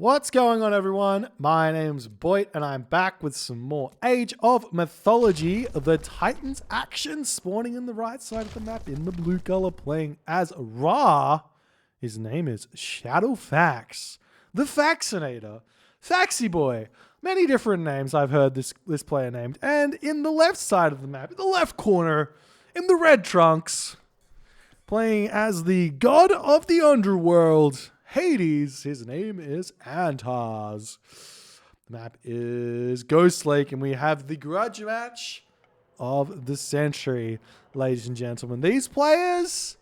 What's going on, everyone? My name's Boit, and I'm back with some more Age of Mythology. The Titans action spawning in the right side of the map in the blue color, playing as Ra. His name is ShadowFaxx, the Faxinator, Faxy Boy. Many different names I've heard this player named. And in the left side of the map, in the left corner, in the red trunks, playing as the god of the underworld, Hades. His name is 3antozz. The map is Ghost Lake, and we have the grudge match of the century, ladies and gentlemen. These players,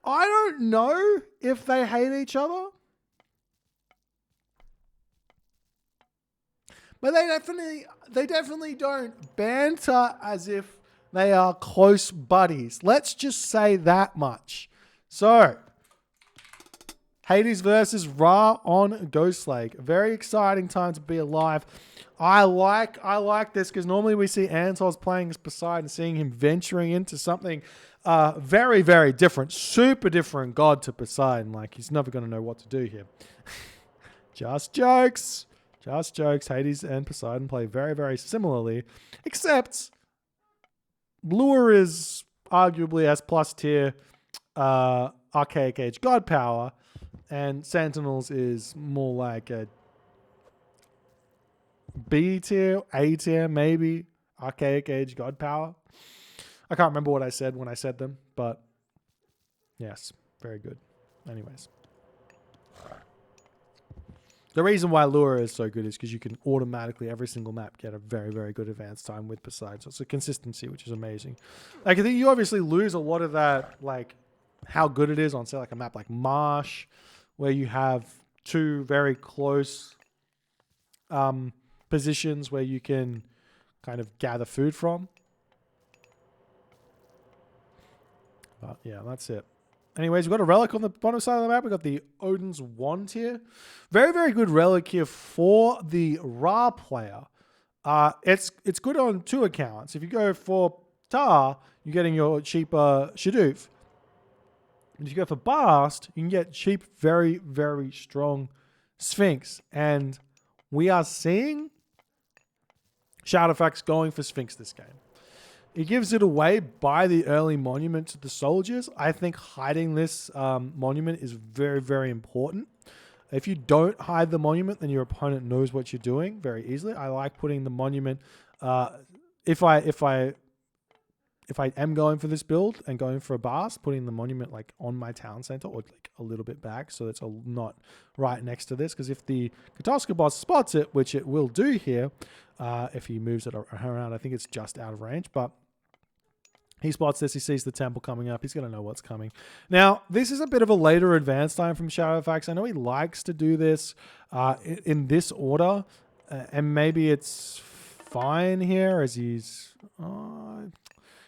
I don't know if they hate each other, but they definitely don't banter as if they are close buddies. Let's just say that much. So, Hades versus Ra on Ghost Lake. Very exciting time to be alive. I like this because normally we see 3antozz playing as Poseidon, seeing him venturing into something very, very different. Super different god to Poseidon. Like, he's never going to know what to do here. Just jokes. Just jokes. Hades and Poseidon play very, very similarly. Except, Lure is arguably as plus tier Archaic Age god power. And Sentinels is more like a B tier, A tier, maybe. Archaic Age God Power. I can't remember what I said when I said them, but yes, very good. Anyways. The reason why Lure is so good is because you can automatically, every single map, get a very, very good advance time with Poseidon. So it's a consistency, which is amazing. Like, I think you obviously lose a lot of that, like, how good it is on, say, like a map like Marsh, where you have two very close positions where you can kind of gather food from. But yeah, that's it. Anyways, we've got a relic on the bottom side of the map. We've got the Odin's Wand here. Very, very good relic here for the Ra player. It's good on two accounts. If you go for Tar, you're getting your cheaper Shadoof. If you go for Bast, you can get cheap, very, very strong Sphinx. And we are seeing ShadowFaxx going for Sphinx this game. He gives it away by the early monument to the soldiers. I think hiding this monument is very, very important. If you don't hide the monument, then your opponent knows what you're doing very easily. I like putting the monument, if I am going for this build and going for a Bast, putting the monument like on my town center or like a little bit back so it's not right next to this. Because if the Katoska boss spots it, which it will do here, if he moves it around, I think it's just out of range. But he spots this, he sees the temple coming up, he's going to know what's coming. Now, this is a bit of a later advance time from ShadowFaxx. I know he likes to do this in this order, and maybe it's fine here as he's...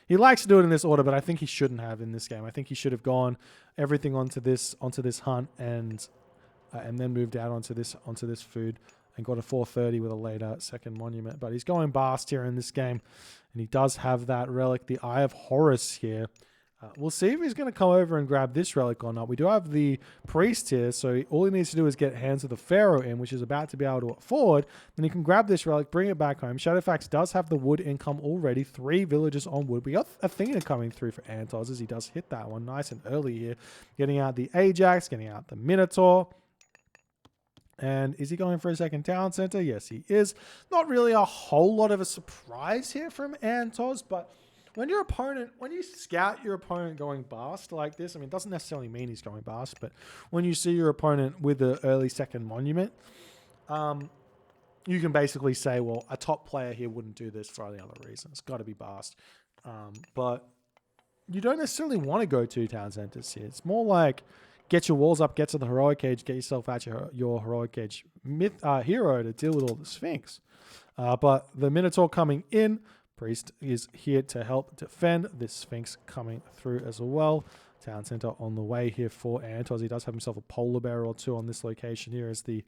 he likes to do it in this order, but I think he shouldn't have in this game. I think he should have gone everything onto this hunt and then moved out onto this food and got a 430 with a later second monument. But he's going Bast here in this game, and he does have that relic, the Eye of Horus here. We'll see if he's going to come over and grab this relic or not. We do have the priest here, so all he needs to do is get Hands of the Pharaoh in, which is about to be able to afford. Then he can grab this relic, bring it back home. ShadowFaxx does have the wood income already. 3 villagers on wood. We got a Athena coming through for 3antozz as he does hit that one nice and early here. Getting out the Ajax, getting out the Minotaur. And is he going for a second town center? Yes, he is. Not really a whole lot of a surprise here from 3antozz, but... when you scout your opponent going Bast like this, I mean, it doesn't necessarily mean he's going Bast, but when you see your opponent with the early second monument, you can basically say, well, a top player here wouldn't do this for any other reason. It's got to be Bast. But you don't necessarily want to go to town centers here. It's more like get your walls up, get to the heroic age, get yourself out your heroic age hero to deal with all the Sphinx. But the Minotaur coming in, Priest is here to help defend this Sphinx coming through as well. town center on the way here for ShadowFaxx. He does have himself a polar bear or two on this location here as the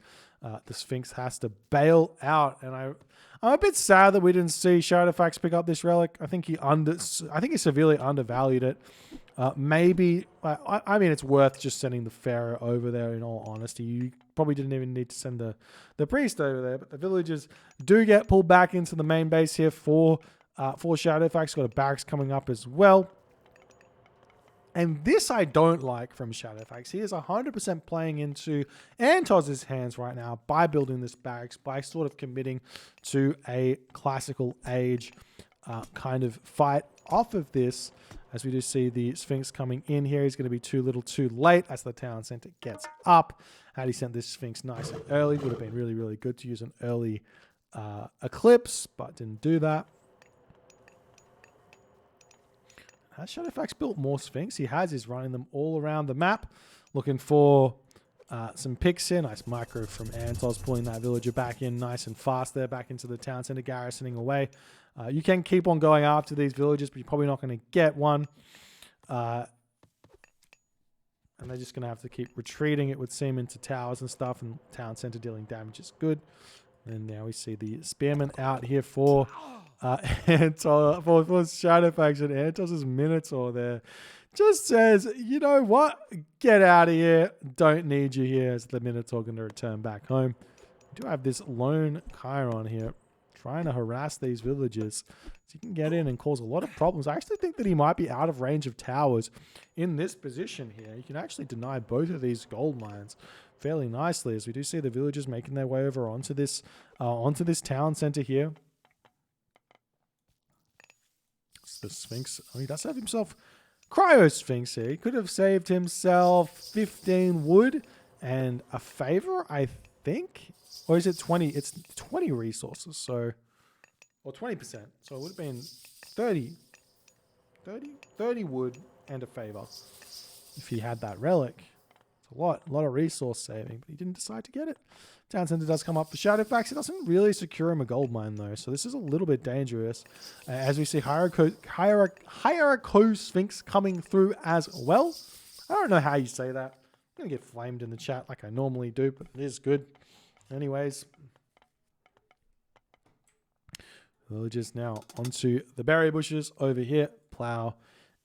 Sphinx has to bail out. And I'm a bit sad that we didn't see ShadowFaxx pick up this relic. I think he severely undervalued it. Maybe, I mean, it's worth just sending the Pharaoh over there, in all honesty. You probably didn't even need to send the priest over there, but the villagers do get pulled back into the main base here for ShadowFaxx. Got a barracks coming up as well. And this I don't like from ShadowFaxx. He is 100% playing into 3antozz hands right now by building this barracks, by sort of committing to a classical age kind of fight off of this. As we do see the Sphinx coming in here, he's going to be too little too late as the town center gets up. Had he sent this Sphinx nice and early, would have been really, really good to use an early eclipse, but didn't do that. Has ShadowFaxx built more Sphinx? He has. He's running them all around the map, looking for some picks here. Nice micro from 3antozz, pulling that villager back in nice and fast there, back into the town center, garrisoning away. You can keep on going after these villagers, but you're probably not going to get one. And they're just going to have to keep retreating, it would seem, into towers and stuff, and town center dealing damage is good. And now we see the spearmen out here for ShadowFaxx, and 3antozz's Minotaur there just says, you know what, get out of here, don't need you here, as the Minotaur going to return back home. We do have this lone Chiron here trying to harass these villagers, so he can get in and cause a lot of problems. I actually think that he might be out of range of towers in this position here. You can actually deny both of these gold mines fairly nicely, as we do see the villagers making their way over onto this town center here. The Sphinx, oh, he does have himself Cryo Sphinx here. He could have saved himself 15 wood and a favor, I think. Or is it 20? It's 20 resources, so, or 20%. So it would have been 30 wood and a favor if he had that relic. It's a lot of resource saving, but he didn't decide to get it. Town center does come up for ShadowFaxx. It doesn't really secure him a gold mine, though, so this is a little bit dangerous. As we see Hierarcho Sphinx coming through as well. I don't know how you say that. I'm going to get flamed in the chat like I normally do, but it is good. Anyways. Villagers now onto the berry bushes over here. Plow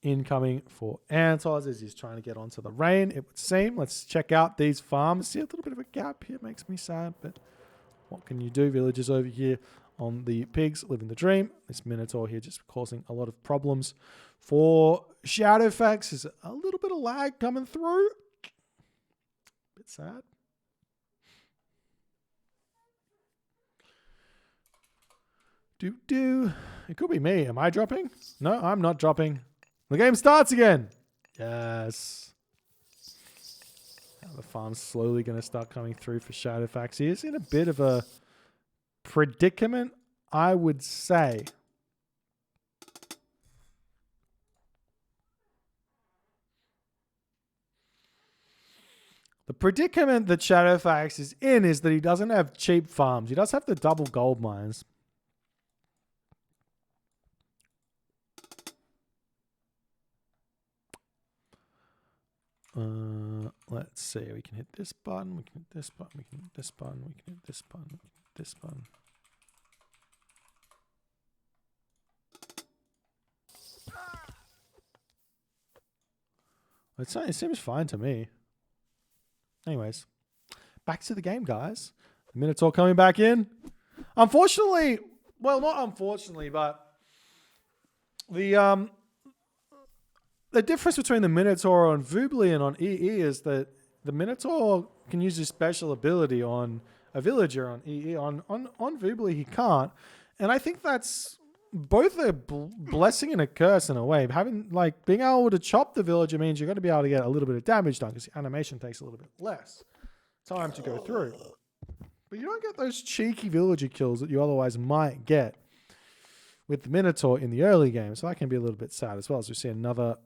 incoming for 3antozz as he's trying to get onto the rain, it would seem. Let's check out these farms. See a little bit of a gap here, makes me sad, but what can you do? Villagers over here on the pigs, living the dream. This Minotaur here just causing a lot of problems for ShadowFaxx. There's a little bit of lag coming through. Bit sad. It could be me. Am I dropping? No, I'm not dropping. The game starts again. Yes. Now the farm's slowly going to start coming through for ShadowFaxx. He is in a bit of a predicament, I would say. The predicament that ShadowFaxx is in is that he doesn't have cheap farms. He does have the double gold mines. Let's see. We can hit this button. We can hit this button. We can hit this button. We can hit this button. We can hit this button. It seems fine to me. Anyways, back to the game, guys. The Minotaur coming back in. Unfortunately, well, not unfortunately, but the difference between the Minotaur on Vubli and on EE is that the Minotaur can use his special ability on a villager on EE. On Vubli, he can't. And I think that's both a blessing and a curse in a way. Being able to chop the villager means you're going to be able to get a little bit of damage done because the animation takes a little bit less time to go through. But you don't get those cheeky villager kills that you otherwise might get with the Minotaur in the early game. So that can be a little bit sad as well. As we see another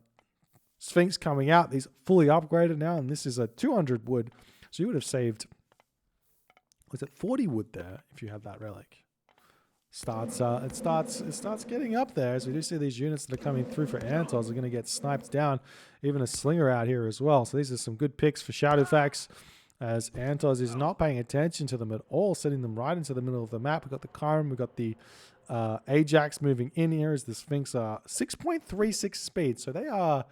Sphinx coming out. These fully upgraded now, and this is a 200 wood. So you would have saved, was it 40 wood there if you had that relic? it starts getting up there, as we do see these units that are coming through for 3antozz are going to get sniped down. Even a slinger out here as well. So these are some good picks for ShadowFaxx, as 3antozz is not paying attention to them at all, sending them right into the middle of the map. We've got the Chiron, we've got the Ajax moving in here as the Sphinx are 6.36 speed. So they are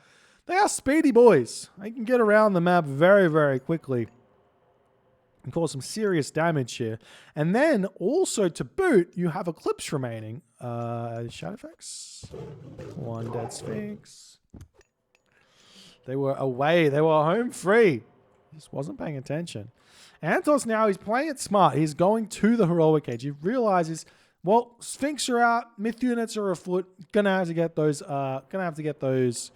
speedy boys. They can get around the map very, very quickly and cause some serious damage here. And then also to boot, you have Eclipse remaining. ShadowFaxx, one dead Sphinx. They were away. They were home free. Just wasn't paying attention. 3antozz now, he's playing it smart. He's going to the heroic age. He realizes, well, Sphinx are out, myth units are afoot. Gonna have to get those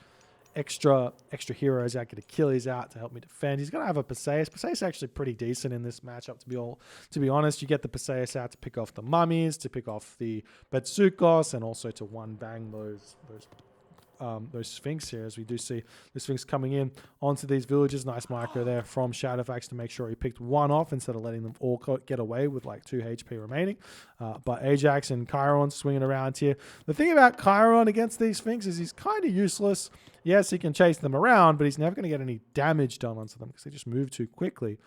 extra heroes out, get Achilles out to help me defend. He's gonna have a Perseus. Perseus is actually pretty decent in this matchup, to be honest. You get the Perseus out to pick off the mummies, to pick off the Betsukos, and also to one bang those Sphinx here, as we do see the Sphinx coming in onto these villages. Nice micro there from ShadowFaxx to make sure he picked one off instead of letting them all get away with like 2 HP remaining. But Ajax and Chiron swinging around here. The thing about Chiron against these Sphinx is he's kind of useless. Yes, he can chase them around, but he's never going to get any damage done onto them because they just move too quickly.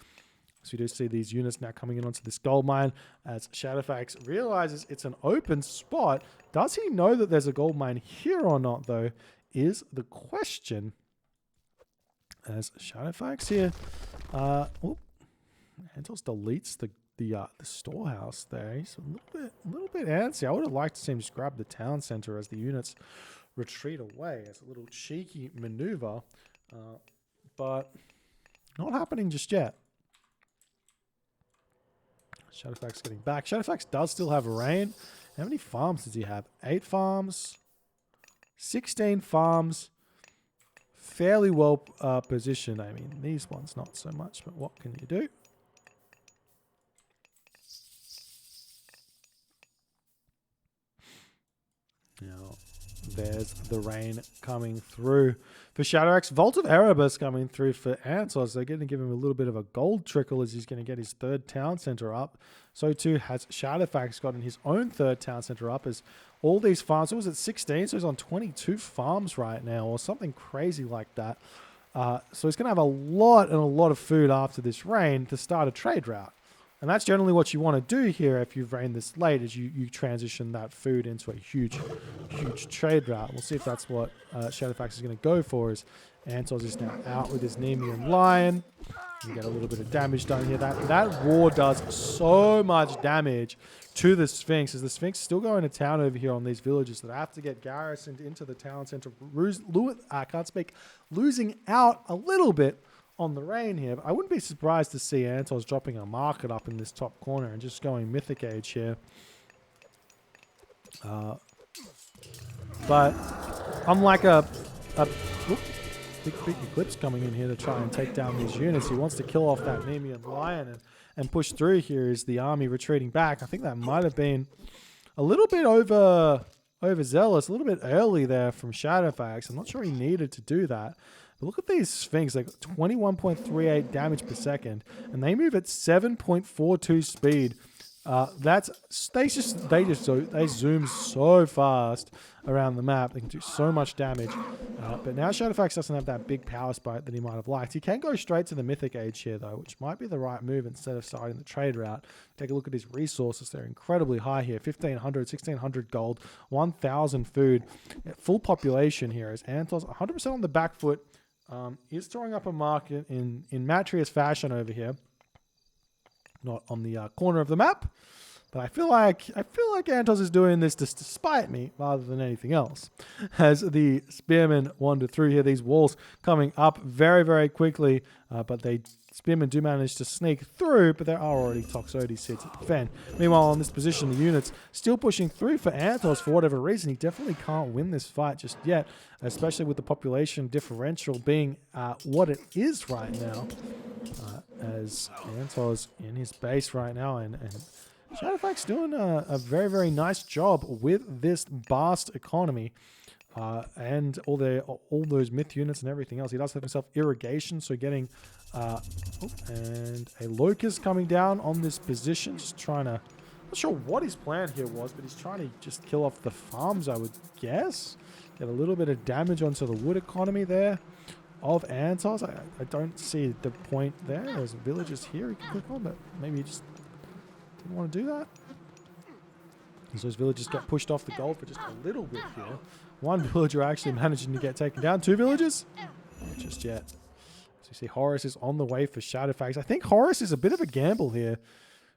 So you do see these units now coming in onto this gold mine as ShadowFaxx realizes it's an open spot. Does he know that there's a gold mine here or not, though, is the question. As ShadowFaxx here, 3antozz deletes the storehouse there. He's a little bit antsy. I would have liked to see him just grab the town center as the units retreat away. It's a little cheeky maneuver, but not happening just yet. ShadowFaxx getting back. ShadowFaxx does still have rain. How many farms does he have? 8 farms, 16 farms. Fairly well positioned. I mean, these ones not so much, but what can you do? Now, there's the rain coming through for ShadowFaxx. Vault of Erebus coming through for 3antozz. They're going to give him a little bit of a gold trickle as he's going to get his 3rd town center up. So too has ShadowFaxx gotten his own 3rd town center up, as all these farms, it was at 16, so he's on 22 farms right now or something crazy like that. So he's going to have a lot of food after this rain to start a trade route. And that's generally what you want to do here if you've rained this late, is you transition that food into a huge trade route. We'll see if that's what ShadowFaxx is going to go for, as 3antozz is now out with his Nemean Lion. You get a little bit of damage done here. That roar does so much damage to the Sphinx, as the Sphinx is still going to town over here on these villages that have to get garrisoned into the town center. Losing out a little bit on the rain here. But I wouldn't be surprised to see 3antozz dropping a market up in this top corner and just going Mythic Age here. But unlike big Eclipse coming in here to try and take down these units, he wants to kill off that Nemean Lion and push through here. Is the army retreating back? I think that might have been a little bit overzealous, a little bit early there from ShadowFaxx. I'm not sure he needed to do that. But look at these Sphinx. They got 21.38 damage per second, and they move at 7.42 speed. They zoom so fast around the map. They can do so much damage. But now ShadowFaxx doesn't have that big power spike that he might have liked. He can go straight to the Mythic Age here, though, which might be the right move instead of starting the trade route. Take a look at his resources. They're incredibly high here. 1,500, 1,600 gold, 1,000 food. Full population here as 3antozz 100% on the back foot. He's throwing up a market in Matrius fashion over here. Not on the corner of the map, but I feel like 3antozz is doing this to spite me rather than anything else. As the spearmen wander through here, these walls coming up very, very quickly, but spearmen do manage to sneak through, but there are already Toxotes here to defend. Meanwhile, on this position, the units still pushing through for 3antozz for whatever reason. He definitely can't win this fight just yet, especially with the population differential being what it is right now. As 3antozz in his base right now, and ShadowFaxx doing a very, very nice job with this Bast economy. And all those myth units and everything else. He does have himself irrigation, so getting and a locust coming down on this position, just trying to Not sure what his plan here was, but he's trying to just kill off the farms, I would guess. Get a little bit of damage onto the wood economy there of 3antozz. I don't see the point there. There's villagers here he can click on, but maybe he just didn't want to do that. And so those villagers get pushed off the gold for just a little bit here. One villager actually managing to get taken down. 2 villagers? Not just yet. So you see Horus is on the way for ShadowFaxx. I think Horus is a bit of a gamble here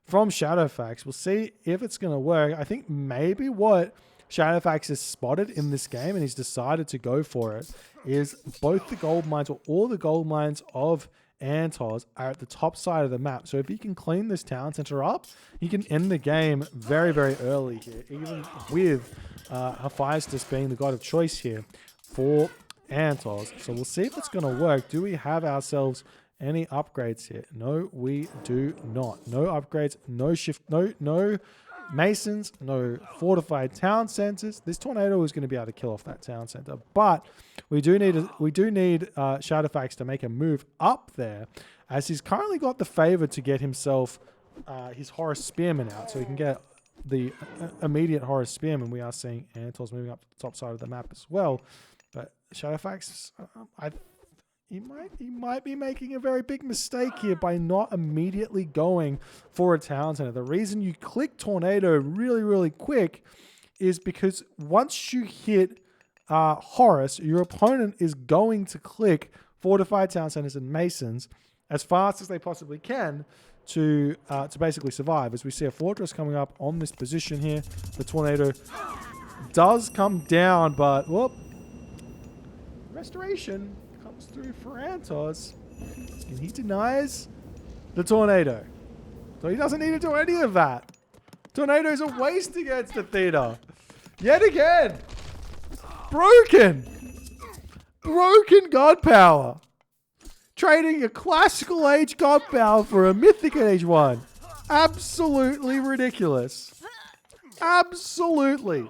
from ShadowFaxx. We'll see if it's going to work. I think maybe what ShadowFaxx has spotted in this game, and he's decided to go for it, is both the gold mines, or all the gold mines of 3antozz, are at the top side of the map. So if he can clean this town center up, he can end the game very, very early here, even with Hephaestus being the god of choice here for 3antozz. So we'll see if it's going to work. Do we have ourselves any upgrades here? No, we do not. No upgrades, no shift, no masons, no fortified town centers. This tornado is going to be able to kill off that town center, but we do need ShadowFaxx to make a move up there, as he's currently got the favor to get himself his Horus Spearman out, so he can get the immediate Horus Spearman. We are seeing 3antozz moving up to the top side of the map as well, but ShadowFaxx, he might be making a very big mistake here by not immediately going for a town center. The reason you click Tornado really, really quick is because once you hit Horus, your opponent is going to click fortified town centers and masons as fast as they possibly can to basically survive. As we see a fortress coming up on this position here, the tornado does come down, but whoop, restoration comes through for 3antozz, and he denies the tornado. So he doesn't need to do any of that. Tornado's a waste against the theater. Yet again. Broken god power. Trading a classical age god power for a mythic age one. Absolutely ridiculous. Absolutely.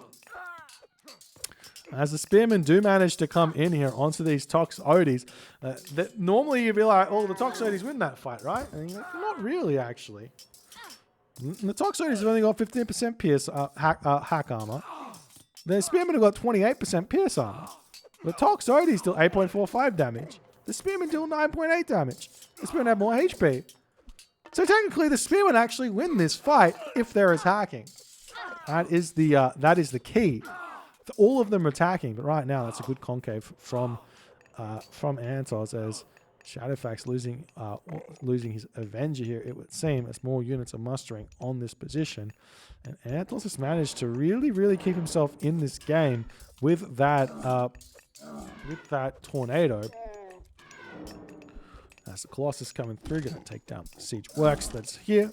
As the spearmen do manage to come in here onto these Tox Odys, that normally you'd be like, oh, the Tox Odys win that fight, right? And you're like, not really, actually. The Tox Odys have only got 15% pierce hack armor. The spearmen have got 28% pierce armor. The Tox Odys deal 8.45 damage. The spearmen deal 9.8 damage. The spearmen have more HP. So technically, the spearmen actually win this fight if there is hacking. That is the key. All of them are attacking, but right now that's a good concave from 3antozz, as ShadowFaxx losing his Avenger here, it would seem, as more units are mustering on this position. And 3antozz has managed to really, really keep himself in this game with that tornado. As the Colossus coming through, going to take down the Siege Works that's here.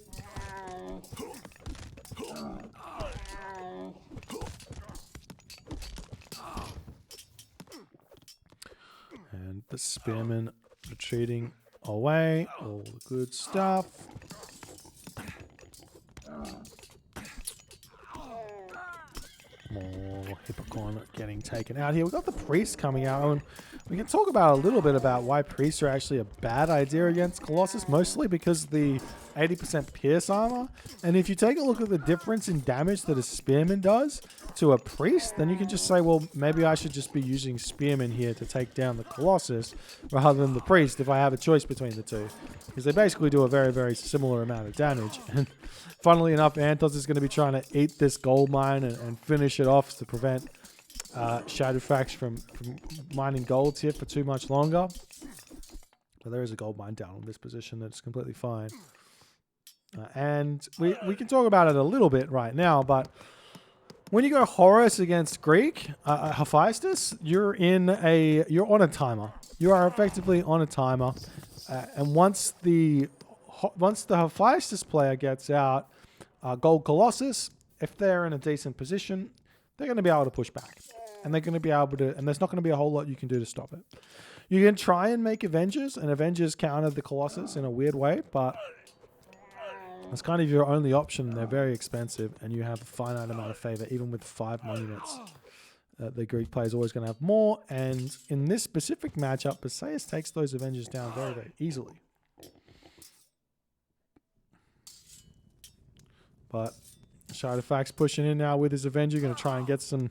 And the spearmen retreating away. All the good stuff. More Hippocon getting taken out here. We've got the priest coming out. And we can talk about a little bit about why priests are actually a bad idea against Colossus, mostly because the 80% pierce armor. And if you take a look at the difference in damage that a spearman does to a priest, then you can just say, well, maybe I should just be using spearmen here to take down the Colossus rather than the priest if I have a choice between the two. Because they basically do a very, very similar amount of damage. And funnily enough, 3antozz is going to be trying to eat this gold mine and finish it off to prevent ShadowFaxx from mining golds here for too much longer. But there is a gold mine down on this position that's completely fine. And we can talk about it a little bit right now, but when you go Horus against Greek, Hephaestus, you're on a timer. You are effectively on a timer. And once the Hephaestus player gets out Gold Colossus, if they're in a decent position, they're going to be able to push back. And they're going to be able to, and there's not going to be a whole lot you can do to stop it. You can try and make Avengers, and Avengers counter the Colossus in a weird way, but it's kind of your only option. They're very expensive, and you have a finite amount of favor, even with 5 monuments. The Greek player is always going to have more, and in this specific matchup, Perseus takes those Avengers down very, very easily. But ShadowFaxx pushing in now with his Avenger. Going to try and get some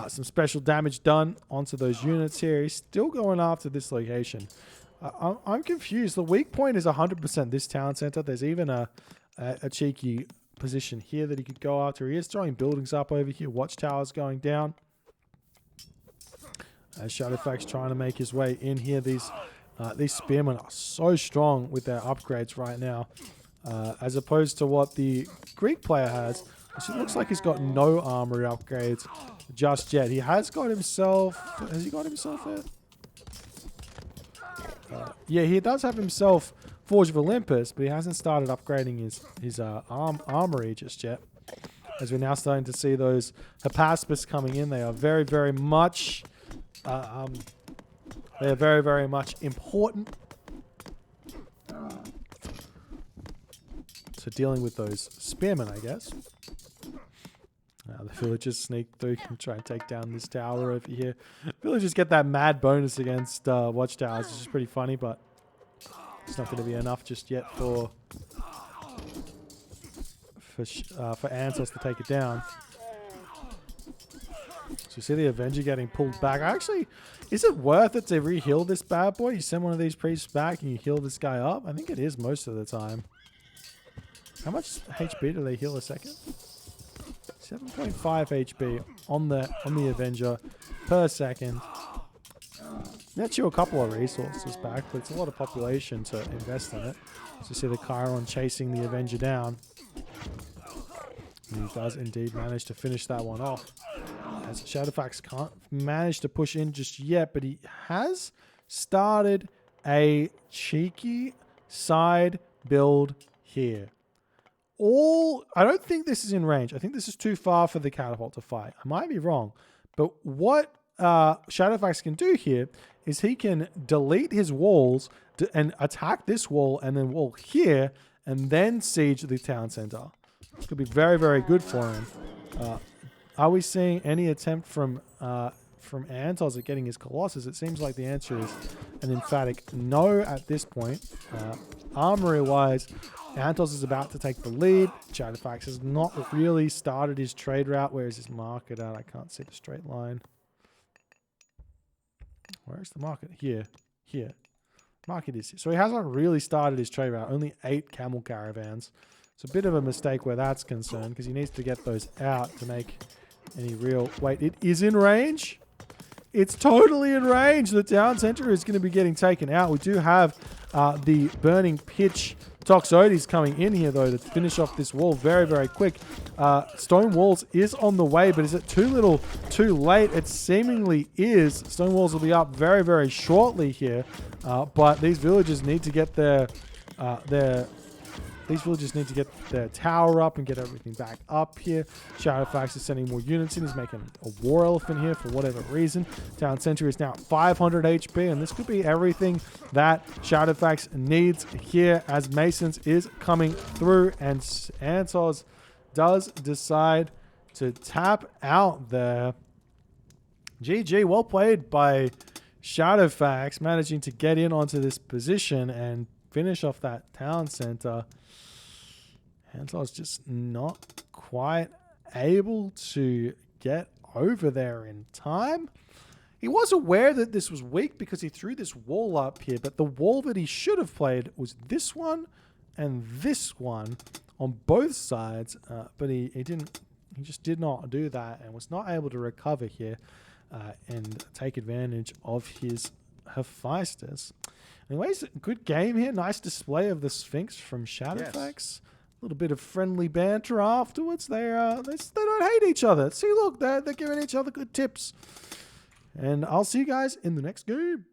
special damage done onto those units here. He's still going after this location. I'm confused. The weak point is 100% this town center. There's even a cheeky position here that he could go after. He is throwing buildings up over here. Watchtowers going down. As ShadowFaxx trying to make his way in here. These spearmen are so strong with their upgrades right now. As opposed to what the Greek player has. It looks like he's got no armory upgrades just yet. He has got himself... Has he got himself there? Yeah, he does have himself Forge of Olympus, but he hasn't started upgrading his armory just yet. As we're now starting to see those Hephaspis coming in. They are very, very much... they are very, very much important. So dealing with those spearmen, I guess. Now the villagers sneak through and try and take down this tower over here. Villagers get that mad bonus against watchtowers, which is pretty funny, but it's not going to be enough just yet for ShadowFaxx to take it down. So you see the Avenger getting pulled back. Actually, is it worth it to re-heal this bad boy? You send one of these priests back and you heal this guy up? I think it is most of the time. How much HP do they heal a second? 7.5 HP on the Avenger per second. That's you a couple of resources back, but it's a lot of population to invest in it. So you see the Chiron chasing the Avenger down. And he does indeed manage to finish that one off. As ShadowFaxx can't manage to push in just yet, but he has started a cheeky side build here. I don't think this is in range. I think this is too far for the catapult to fight. I might be wrong. But what ShadowFaxx can do here is he can delete his walls and attack this wall and then wall here and then siege the town center. This could be very, very good for him. Are we seeing any attempt from 3antozz at getting his Colossus? It seems like the answer is an emphatic no at this point. Armory-wise, 3antozz is about to take the lead. ShadowFaxx has not really started his trade route. Where is his market at? I can't see the straight line. Where is the market? Here. Here. Market is here. So he hasn't really started his trade route. Only 8 camel caravans. It's a bit of a mistake where that's concerned because he needs to get those out to make any real... Wait, it is in range? It's totally in range. The town center is going to be getting taken out. We do have the Burning Pitch Toxotes coming in here, though, to finish off this wall very, very quick. Stone Walls is on the way, but is it too little, too late? It seemingly is. Stone Walls will be up very, very shortly here, but these villagers need to get their tower up and get everything back up here. ShadowFaxx is sending more units in. He's making a war elephant here for whatever reason. Town center is now at 500 HP, and this could be everything that ShadowFaxx needs here as Masons is coming through, and 3antozz does decide to tap out there. GG, well played by ShadowFaxx, managing to get in onto this position and finish off that town center. 3antozz just not quite able to get over there in time. He was aware that this was weak because he threw this wall up here, but the wall that he should have played was this one and this one on both sides, but he didn't. He just did not do that and was not able to recover here and take advantage of his Hephaestus. Anyways, good game here. Nice display of the Sphinx from ShadowFaxx. Yes. A little bit of friendly banter afterwards. They don't hate each other. See, look, they're giving each other good tips. And I'll see you guys in the next game.